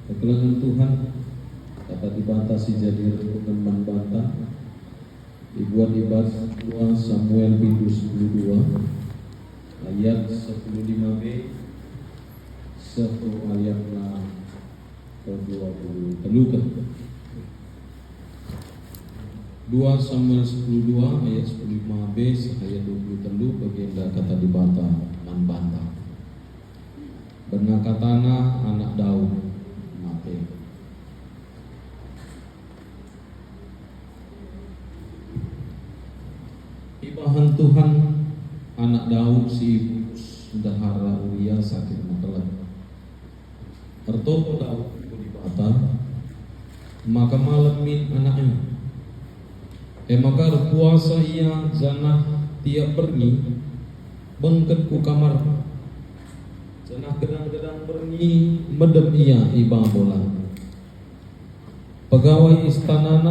Kekelangan Tuhan kata dibatasi jadi teman bantah dibuat ibarat 2 Samuel pintu 12 ayat 15b serta ayat 20 telukan 2 Samuel 10:2 ayat 15b ayat 20 telu bagian kata dibantah man bantah benar katana anak Daud mati. Ibahan Tuhan anak Daud si Dahara Uria sakit makalah. Ertopo Daud dibata maka malamin anaknya. Maka puasa ia janah tiap pergi bengket ku kamar. Janah gedang-gedang pergi medem ia ibang bola. Pegawai istana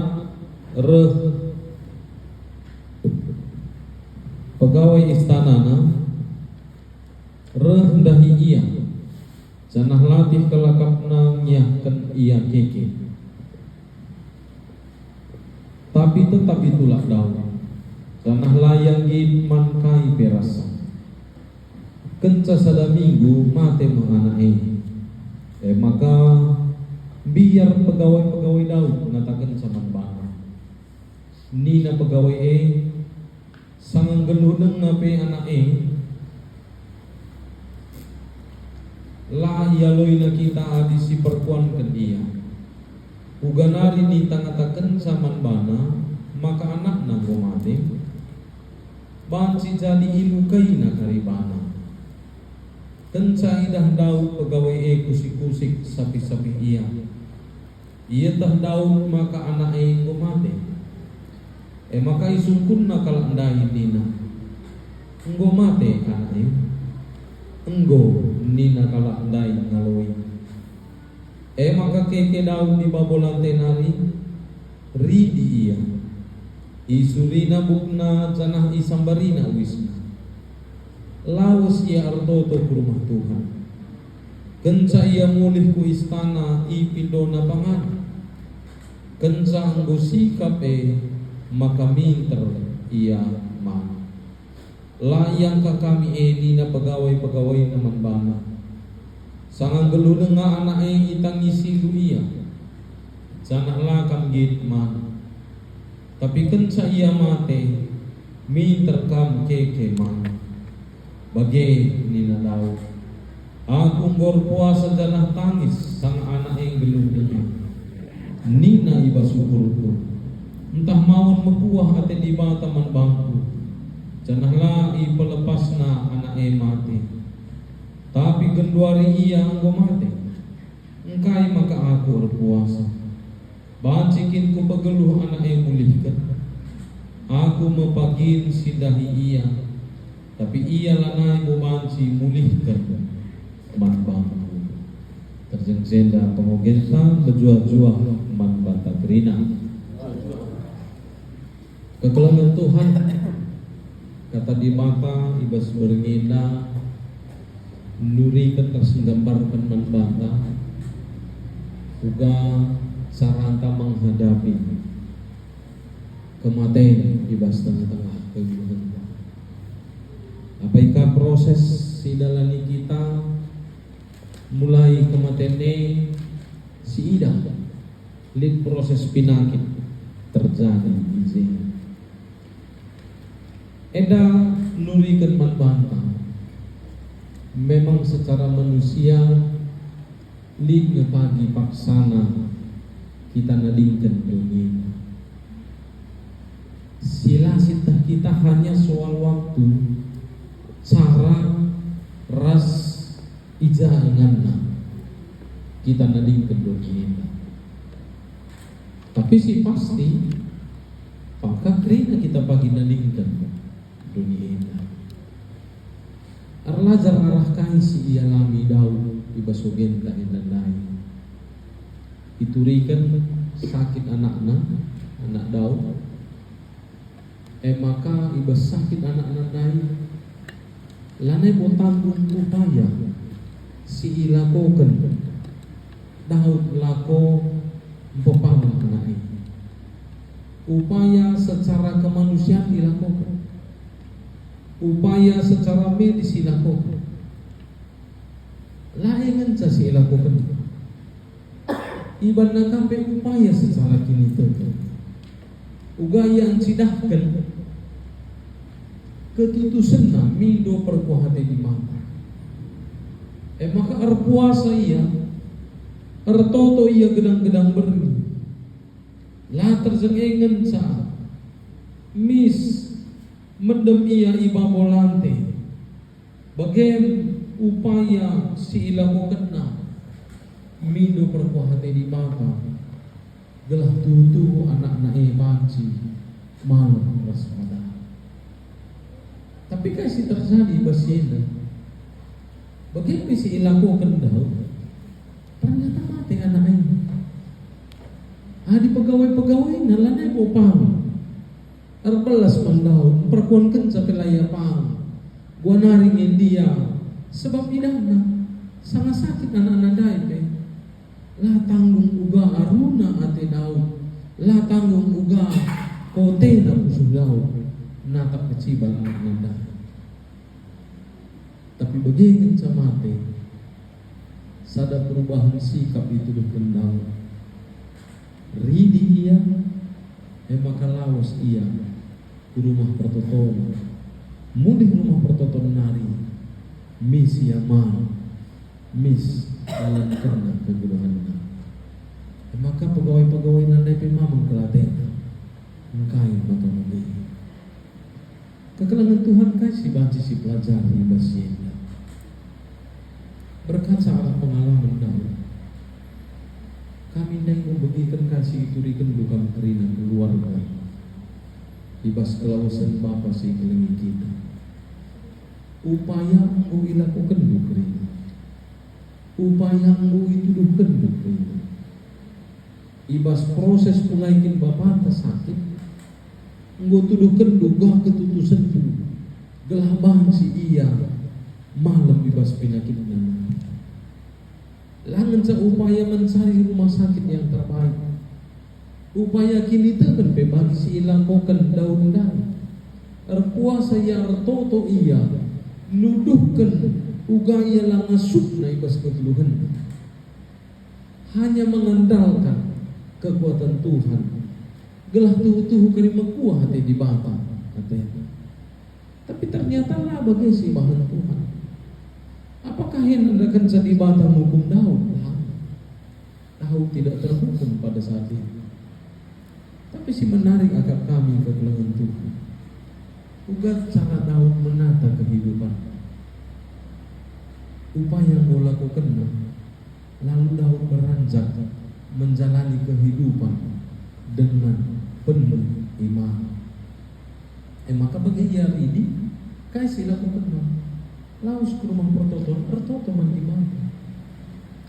pegawai istana rendahi ia janah latih kelakapna nyahkan ia keke tapi tetap itulah Daud janah layang man kai perasa kenca sada minggu mate menganai maka biar pegawai-pegawai Daud mengatakan sama bana nina pegawai sangang geludeng nape anak la yaloina kita adisi perkuankan dia uganari ni tangataken saman bana maka anak nanggo mati banci jadi ilukaina karibana kenca idah Daud pegawai kusik-kusik sapi-sapi ia tah Daud maka anak go mati maka isungkun nakal andai nina enggo mate anake enggo nina kala andai ngaloi maka keke Daud di babolante nari ridi ia isurina bukna janah isambarina wisna lawas ia ardoto ke rumah Tuhan kenca ia mulih ku istana ipindona pangan kenca enggo sikap maka minter ia man layang ka kami nina pegawai-pegawai naman bana sangang geludeng nga anak itang isilu ia janah lakam git man tapi kenca ia mate minter kam keke man bagi nina Daud aku ngor puasa janah tangis sang anak geludeng nina iba syukurku entah mawon mebuah ate di bawah taman bangku janahlah ipelepasna anak mati tapi genduari ia anggo mati engkai maka aku berpuasa bancikin ku pegeluh anak mulihkan aku mepagin sidahi ia tapi ia lanai banci mulihkan man bangku terjeng-jenda pengogentan berjuah-juah man bata gerina kekelangan Tuhan kata di mata ibas berngina nurikan tersenggambarkan manbata juga saranta menghadapi kematian ibas tengah-tengah kehidupan apakah proses sidalani kita mulai kematian si idah lid proses pinakit terjadi izin eda nurikan manbanta memang secara manusia lid ngepagi paksana kita nadingkan dunia sila sitah kita hanya soal waktu cara ras ija inganna kita nadingkan dunia tapi si pasti maka kerana kita pagi nadingkan dunia ini arlajar arah kai si ialami Daud ibasogen kain dan lain iturikan sakit anakna anak Daud maka ibas sakit anak-anak lain lanai mo tanggung upaya si ilakoken Daud lako empopang kenai. Upaya secara kemanusiaan dilakukan, upaya secara medis dilakukan, laingan sasi dilakukan. Ibadah sampai upaya secara kini itu, ugaya yang sidahkan ketutusan na mindo perkuhati di mata. Maka puasa iya, toto iya gedang-gedang beri. Lah terzengengan sa mis mendem ia iba volante. Bagian upaya si ilakukan na mindo perkuhati di mata. Gelah tutu anak-anak banci malam waspada. Tapi kasih terjadi basina. Bagaimana si ilakukan Daud? Ternyata mati anak ini. Di pegawai-pegawai nalanay po pang. Arbalas man Daud, perkuankan sa pilaya pang. Guanaringin dia. Sebab idana, sangat sakit anak-anak daib. Lah tanggung uga aruna ate Daud. Lah tanggung uga kote na puso Daud. Natap kecibal anak-anak. Tapi bagaimana sa mati, sada perubahan sikap itu berkendang. Ridi ia, maka lawas ia ke rumah pertoton. Mudik rumah pertoton nari, mis yaman, mis dalam karena keguruhannya. Maka pegawai-pegawai nandai memang kelatena, mengkain maka memilih. Kekelangan Tuhan kasih baca si pelajari bahasanya. Berkaca alat pengalaman Daud, kami yang membagikan kasih itu dikendukan karina keluarga. Ibas kelawasan Bapa si kelengi kita. Upaya mu ilakukan karina. Upaya mu itu kenduk karina. Ibas proses pulaikin Bapa sakit. Nggo tuduhkan duga ketutusan tu gelabang si iya malam ibas penyakitnya. Langan sa upaya mencari rumah sakit yang terbaik. Upaya kini tekan bagi si ilang kokan daun dan erpuasa yang ertoto iya nuduhkan ugaya langasuk na ibas ketuluhan. Hanya mengandalkan kekuatan Tuhan. Gelah tuhu-tuhu kerima kuah hati di bata katanya. Tapi ternyata lah bagi si bahan Tuhan. Apakah yang hendakan jadi bata hukum Daud? Daud tidak terhukum pada saat itu. Tapi si menarik agak kami ke kelengan Tuhan. Ugat cara Daud menata kehidupan. Upaya yang kau lakukan, lalu Daud beranjak menjalani kehidupan dengan penuh iman. Maka bagi ia ini kasih lakukan. Laus ke rumah pertoton iman.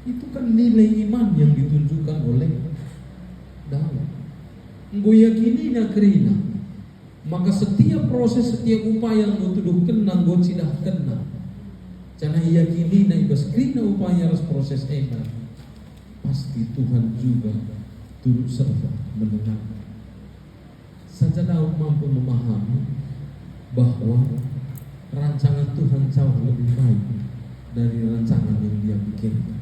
Itu kan nilai iman yang ditunjukkan oleh Daud. Gue yakini na kerina. Maka setiap proses, setiap upaya yang gue tuduhkan nang gue sidahkan na. Jangan yakini na ibas kerina upaya harus proses enak. Pasti Tuhan juga turut serta mendengar. Saja Daud mampu memahami bahwa rancangan Tuhan jauh lebih baik dari rancangan yang dia pikirkan.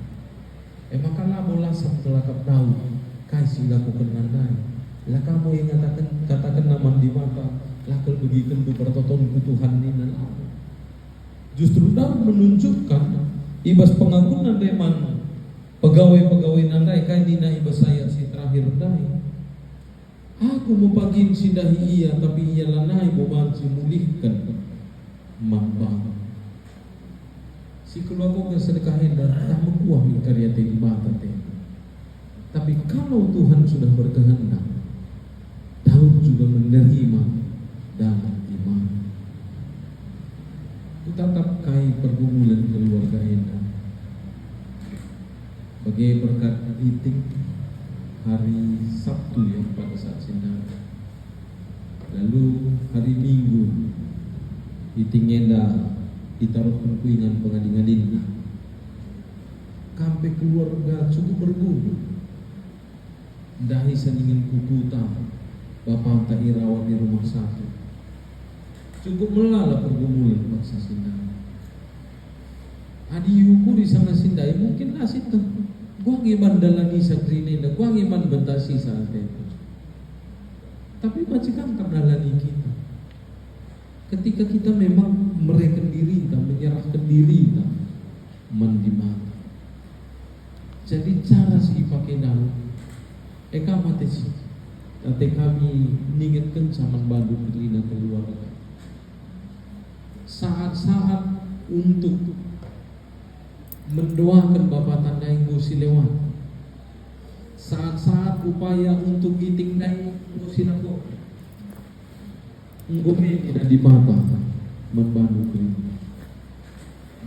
Maka lah bola setelah Daud kasih lakukan nandai. Lah kamu yang katakan nama di mata, lah kalau begitu bertoton ke Tuhan ini. Justru Daud menunjukkan ibas pengakuan dari mana pegawai-pegawai nandai kain dina ibas saya si terakhir dai. Aku mau pagin si dahi iya tapi ia lanai mau bantu mulihkan mambang. Si keluarga sedekahin dan tak mekuah karya di mata teh. Tapi kalau Tuhan sudah berkehendak, Daud juga menerima dalam iman. Tetap kai pergumulan keluarga ini. Bagi berkat itik hari Sabtu ya pada saat sidang. Lalu hari Minggu itingenda ditaruh kuingan pengadingan ini. Kampe keluarga cukup bergumul. dahi seningin kukuta bapak tak irawat di rumah sakit. Cukup melala pergumulan paksa sindai. Adi yuku di sana sindai mungkin nasib tuh. Gua ngiman dalani sakrine, gua ngiman bentasi saat itu. Tapi majikan karena lani kita. Ketika kita memang mereken diri, menyerahkan diri, mandi mati. Jadi cara si pakai daun, eka mati sih. Nanti kami ningetkan sama bandu diri keluarga. Saat-saat untuk mendoakan Bapak tandai ngusi lewat. Saat-saat upaya untuk ditingdai ngusi lewat. Ngumi tidak di mata membantu diri.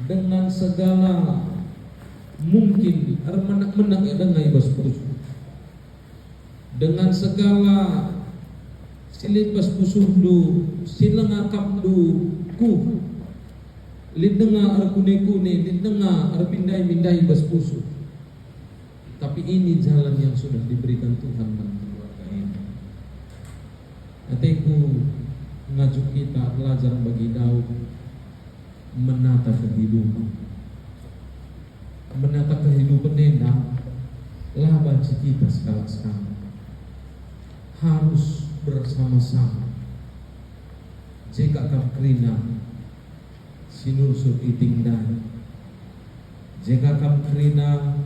Dengan segala mungkin menang dengan ibas pusuh. Dengan segala silit bas pusuh du silengakap du ku lidengah arkune-kune, lidengah arpindai-pindai bas pusuh. Tapi ini jalan yang sudah diberikan Tuhan bagi keluarga ini. Ateku ngajuk kita belajar bagi Daud menata kehidupan. Menata kehidupan enak lah baca kita sekali-sekali. Harus bersama-sama. Jika kerina sinursur itingdan, jika kerina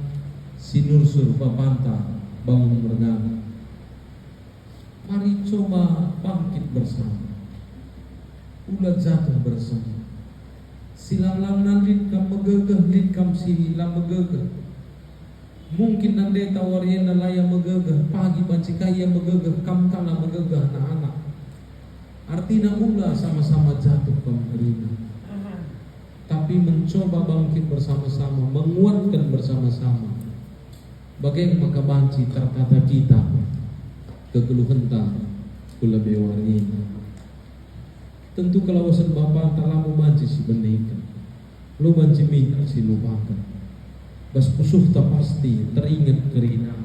sinursur babanta bangun bergana. Mari coba bangkit bersama. Ulat jatuh bersama. Silang nanlit kam megegeh lit kam silang megegeh. Mungkin nande tawarien nalaya megegeh pagi pancikaya megegeh kam kala megegeh anak-anak. Artinya ulah sama-sama jatuh kam kerina. Tapi mencoba bangkit bersama-sama, menguatkan bersama-sama. Bagaimana maka banci terkata kita kekeluhan tak kula bewarina. Tentu kalau wasan Bapak tak lama banci si benika. Lu banci minta si lupakan. Bas pusuh tak pasti teringat kerina.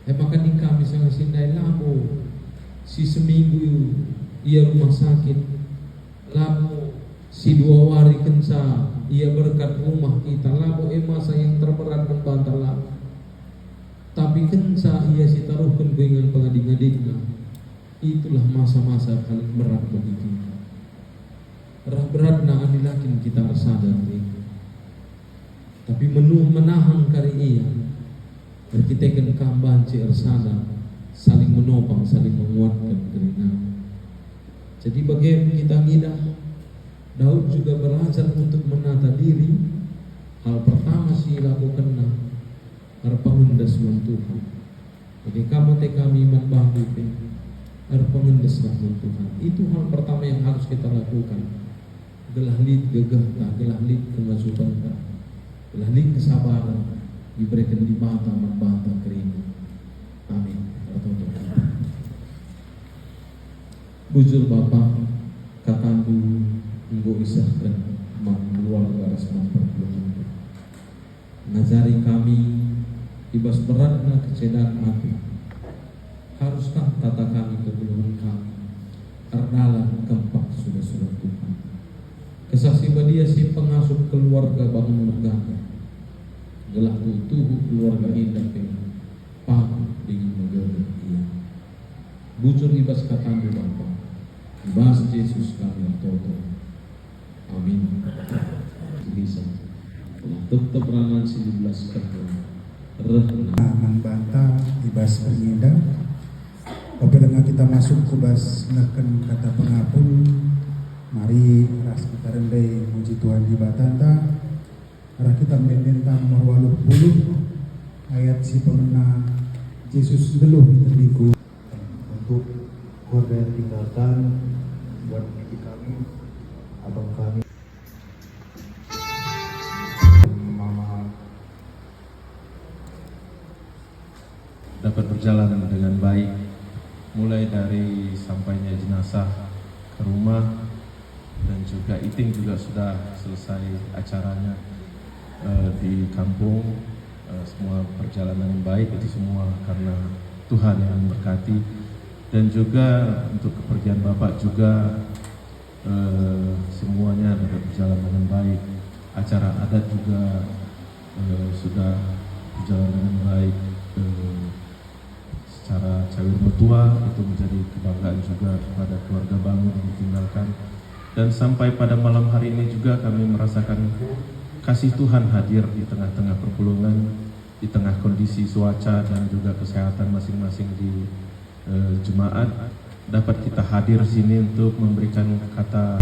Maka di kami sangat sindai lamo si seminggu ia rumah sakit. Lamo si 2 hari kensa ia berkat rumah kita. Lamo masa yang terberat membantah lamo. Tapi kensa ia si taruhkan dengan pengading-adingnya. Itulah masa-masa paling berat bagi kita. Berat na anilakin kita sadar itu. Tapi menahan kari ia. Kita kan kambanci ersada saling menopang, saling menguatkan kerina. Jadi bagaimana kita ngidah, Daud juga belajar untuk menata diri. Hal pertama sih lakukan harpangendas Tuhan. Jadi kami iman bahu pengendes Tuhan. Itu hal pertama yang harus kita lakukan. Gelah lid gegah, gelah lid kemasukan, gelah lid kesabaran diberikan di mata kering. Amin. Bujur Bapak katandu nggo isahkan keluarga resman perkelunan. Ngajari kami ibas beratna kecedak hati. Haruskah tata kami kegeluhan kami terdalam kempak sudah Tuhan. Kesaksi badia si pengasuh keluarga bangun megana. Gelak tuh keluarga indah pengen paku dengan megana ia. Bujur ibas katandu Bapa. Ibas Yesus kami toto. Amin. Bisa. Tetap rangan 19 kedua. Membantah ibas pengindah. Apabila kita masuk ke bas ngaken kata pengapun, mari ras kita rendai muji Tuhan di batanta. Arah kita menentang marwaluh buluh ayat si pemena Yesus geluh terdiku untuk keluarga yang tinggalkan buat bibi kami, abang kami, mama dapat berjalan dengan baik. Mulai dari sampainya jenazah ke rumah dan juga Iting juga sudah selesai acaranya di kampung. semua perjalanan yang baik itu semua karena Tuhan yang memberkati, dan juga untuk kepergian Bapak juga semuanya dapat berjalan dengan baik. Acara adat juga sudah berjalan dengan baik. Secara cawir mutua itu menjadi kebanggaan juga kepada keluarga Bangun yang ditinggalkan. Dan sampai pada malam hari ini juga kami merasakan kasih Tuhan hadir di tengah-tengah perpulungan, di tengah kondisi cuaca dan juga kesehatan masing-masing di jemaat. Dapat kita hadir sini untuk memberikan kata